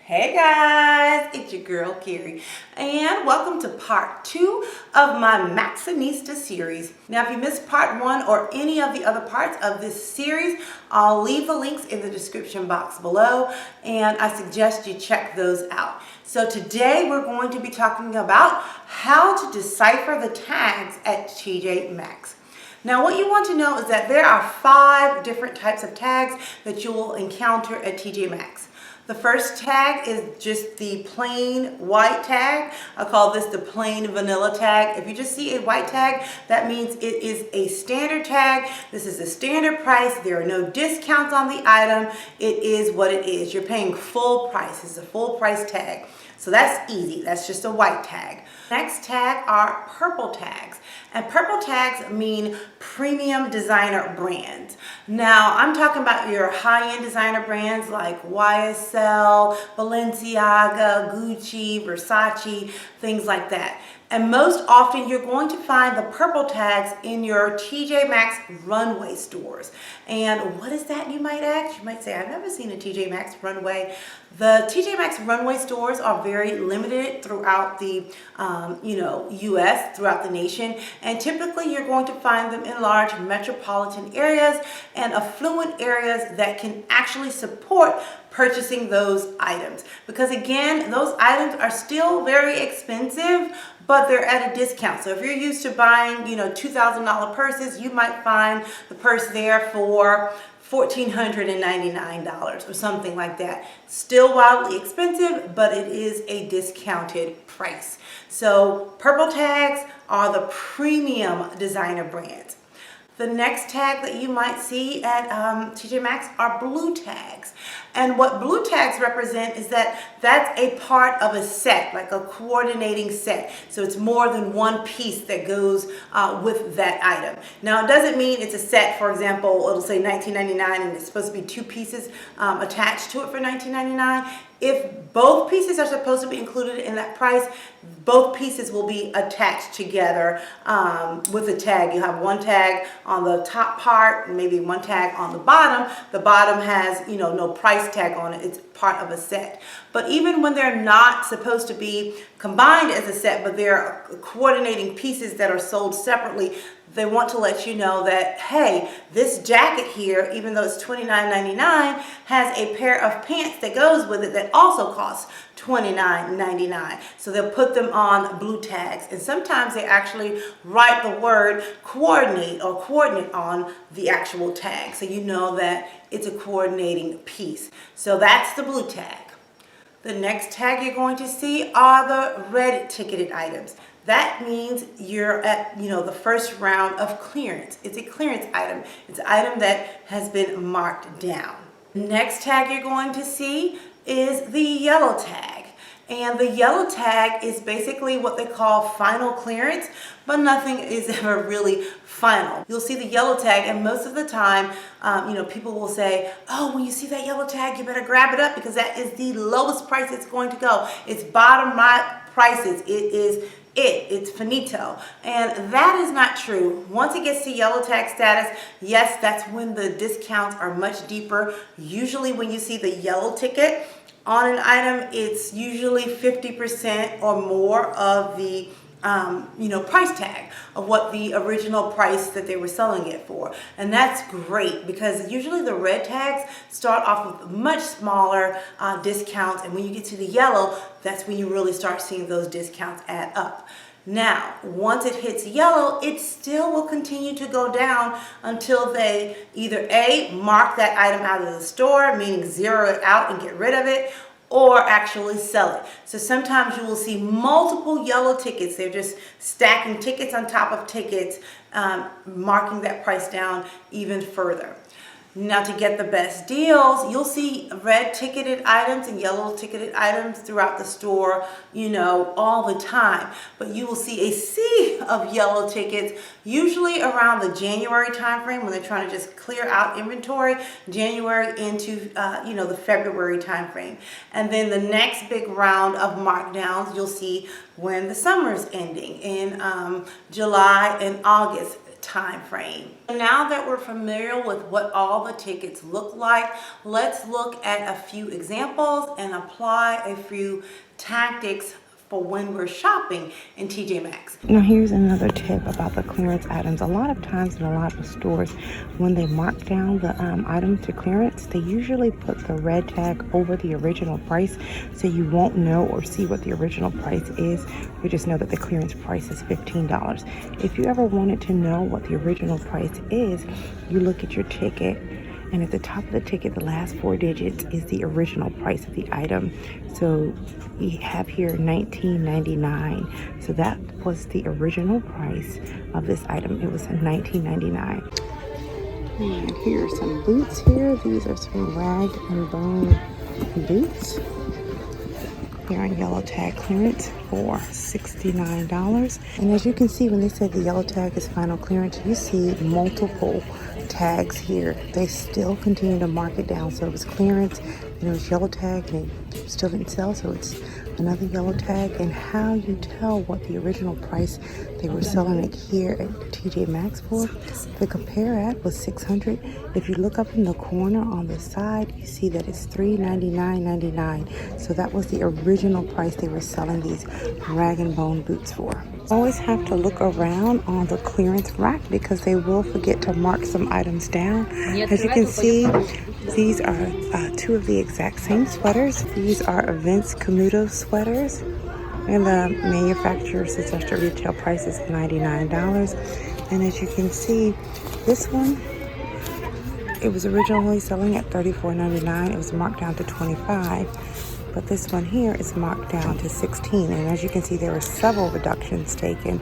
Hey guys, it's your girl Carrie, and welcome to part 2 of my Maxxinista series. Now, if you missed part 1 or any of the other parts of this series, I'll leave the links in the description box below, and I suggest you check those out. So today we're going to be talking about how to decipher the tags at TJ Maxx. Now, what you want to know is that there are 5 different types of tags that you will encounter at TJ Maxx. The first tag is just the plain white tag. I call this the plain vanilla tag. If you just see a white tag, that means it is a standard tag. This is the standard price. There are no discounts on the item. It is what it is. You're paying full price. It's a full price tag. So that's easy. That's just a white tag. Next tag are purple tags. And purple tags mean premium designer brands. Now, I'm talking about your high-end designer brands like YSL, Balenciaga, Gucci, Versace, things like that. And most often you're going to find the purple tags in your TJ Maxx runway stores. And what is that, you might ask? You might say, I've never seen a TJ Maxx runway. The TJ Maxx runway stores are very limited throughout the US, throughout the nation. And typically you're going to find them in large metropolitan areas and affluent areas that can actually support purchasing those items. Because again, those items are still very expensive, but they're at a discount. So if you're used to buying, $2,000 purses, you might find the purse there for $1,499 or something like that. Still wildly expensive, but it is a discounted price. So purple tags are the premium designer brands. The next tag that you might see at TJ Maxx are blue tags. And what blue tags represent is that that's a part of a set, like a coordinating set. So it's more than one piece that goes with that item. Now, it doesn't mean it's a set. For example, it'll say $19.99 and it's supposed to be 2 pieces attached to it for $19.99. If both pieces are supposed to be included in that price, both pieces will be attached together with a tag. You have one tag on the top part, maybe one tag on the bottom. The bottom has, no price tag on it. It's part of a set. But even when they're not supposed to be combined as a set, but they're coordinating pieces that are sold separately, they want to let you know that, hey, this jacket here, even though it's $29.99, has a pair of pants that goes with it that also costs $29.99. So they'll put them on blue tags. And sometimes they actually write the word coordinate or coordinate on the actual tag. So you know that it's a coordinating piece. So that's the blue tag. The next tag you're going to see are the red ticketed items. That means you're at, the first round of clearance. It's a clearance item. It's an item that has been marked down. Next tag you're going to see is the yellow tag. And the yellow tag is basically what they call final clearance, but nothing is ever really final. You'll see the yellow tag, and most of the time, people will say, oh, when you see that yellow tag, you better grab it up because that is the lowest price it's going to go. It's bottom line prices. It's finito. And that is not true. Once it gets to yellow tag status, yes, that's when the discounts are much deeper. Usually when you see the yellow ticket on an item, it's usually 50% or more of the price tag of what the original price that they were selling it for. And that's great because usually the red tags start off with much smaller discounts, and when you get to the yellow, that's when you really start seeing those discounts add up. Now, once it hits yellow, it still will continue to go down until they either A, mark that item out of the store, meaning zero it out and get rid of it, or actually sell it. So sometimes you will see multiple yellow tickets. They're just stacking tickets on top of tickets, marking that price down even further. Now, to get the best deals, you'll see red ticketed items and yellow ticketed items throughout the store, all the time. But you will see a sea of yellow tickets, usually around the January timeframe when they're trying to just clear out inventory, January into, the February timeframe. And then the next big round of markdowns you'll see when the summer's ending in July and August time frame. Now that we're familiar with what all the tickets look like, let's look at a few examples and apply a few tactics for when we're shopping in TJ Maxx. Now here's another tip about the clearance items. A lot of times in a lot of stores, when they mark down the item to clearance, they usually put the red tag over the original price, so you won't know or see what the original price is. You just know that the clearance price is $15. If you ever wanted to know what the original price is, you look at your ticket, and at the top of the ticket, the last 4 digits is the original price of the item. So we have here $19.99. So that was the original price of this item. It was $19.99. And here are some boots here. These are some rag and bone boots. Here on yellow tag clearance for $69. And as you can see, when they said the yellow tag is final clearance, you see multiple tags here. They still continue to mark it down. So it was clearance, and it was yellow tag, and it still didn't sell, so it's another yellow tag. And how you tell what the original price they were selling it here at TJ Maxx for, the compare at was $600. If you look up in the corner on the side, you see that it's $399.99. So that was the original price they were selling these rag and bone boots for. Always have to look around on the clearance rack because they will forget to mark some items down. As you can see, these are 2 of the exact same sweaters. These are Events Camuto sweaters, and the manufacturer suggested retail price is $99. And as you can see, this one, it was originally selling at $34.99. It was marked down to $25. But this one here is marked down to $16. And as you can see, there were several reductions taken,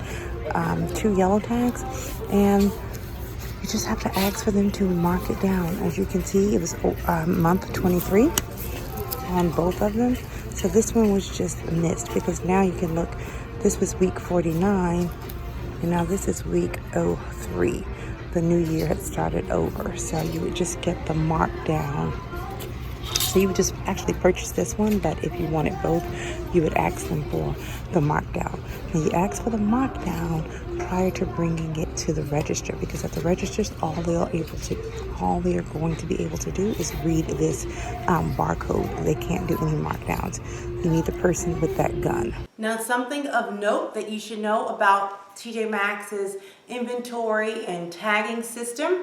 2 yellow tags, and you just have to ask for them to mark it down. As you can see, it was month 23 on both of them. So this one was just missed because now you can look, this was week 49, and now this is week 03. The new year had started over. So you would just get the markdown. So you would just actually purchase this one, but if you wanted both, you would ask them for the markdown. And you ask for the markdown prior to bringing it to the register, because at the registers, all they are going to be able to do is read this barcode. They can't do any markdowns. You need the person with that gun. Now, something of note that you should know about TJ Maxx's inventory and tagging system: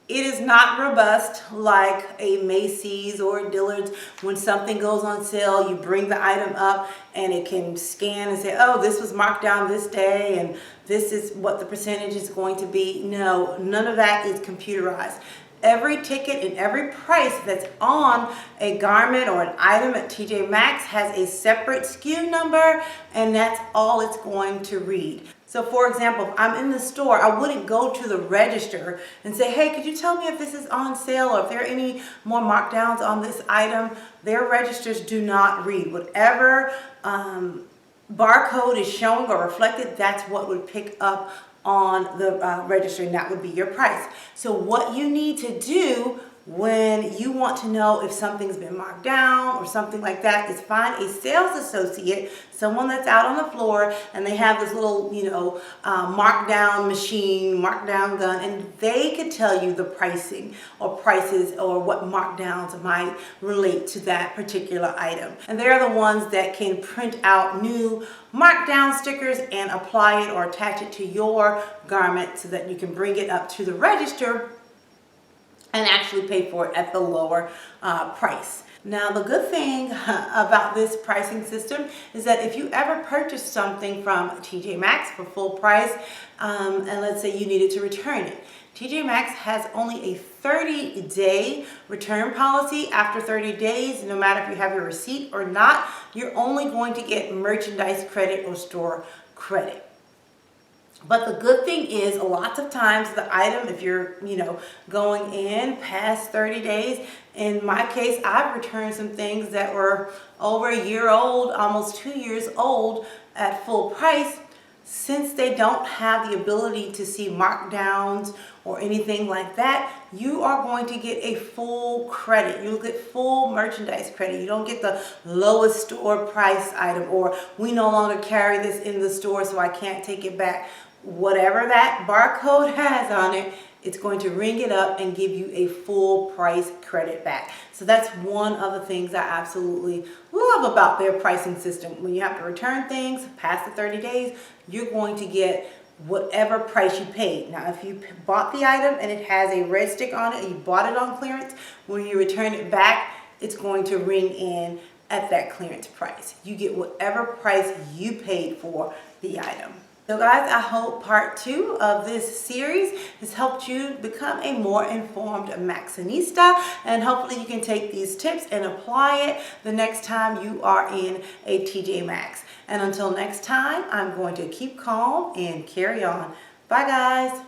it is not robust like a Macy's or a Dillard's. When something goes on sale, you bring the item up and it can scan and say, oh, this was marked down this day and this is what the percentage is going to be. No, none of that is computerized. Every ticket and every price that's on a garment or an item at TJ Maxx has a separate SKU number, and that's all it's going to read. So for example, if I'm in the store, I wouldn't go to the register and say, hey, could you tell me if this is on sale or if there are any more markdowns on this item? Their registers do not read. Whatever barcode is showing or reflected, that's what would pick up on the register, and that would be your price. So what you need to do when you want to know if something's been marked down or something like that is find a sales associate, someone that's out on the floor, and they have this little, markdown machine, markdown gun, and they could tell you the pricing or prices or what markdowns might relate to that particular item. And they're the ones that can print out new markdown stickers and apply it or attach it to your garment so that you can bring it up to the register and actually pay for it at the lower price. Now, the good thing about this pricing system is that if you ever purchase something from TJ Maxx for full price, and let's say you needed to return it, TJ Maxx has only a 30-day return policy. After 30 days, no matter if you have your receipt or not, you're only going to get merchandise credit or store credit. But the good thing is, a lot of times the item, if you're, going in past 30 days, in my case, I've returned some things that were over a year old, almost 2 years old at full price. Since they don't have the ability to see markdowns or anything like that, you are going to get a full credit. You'll get full merchandise credit. You don't get the lowest store price item, or we no longer carry this in the store so I can't take it back. whatever that barcode has on it, it's going to ring it up and give you a full price credit back. So that's one of the things I absolutely love about their pricing system. When you have to return things past the 30 days, you're going to get whatever price you paid. Now, if you bought the item and it has a red stick on it and you bought it on clearance, when you return it back, it's going to ring in at that clearance price. You get whatever price you paid for the item. So guys, I hope part 2 of this series has helped you become a more informed Maxxinista, and hopefully you can take these tips and apply it the next time you are in a TJ Maxx. And until next time, I'm going to keep calm and carry on. Bye guys.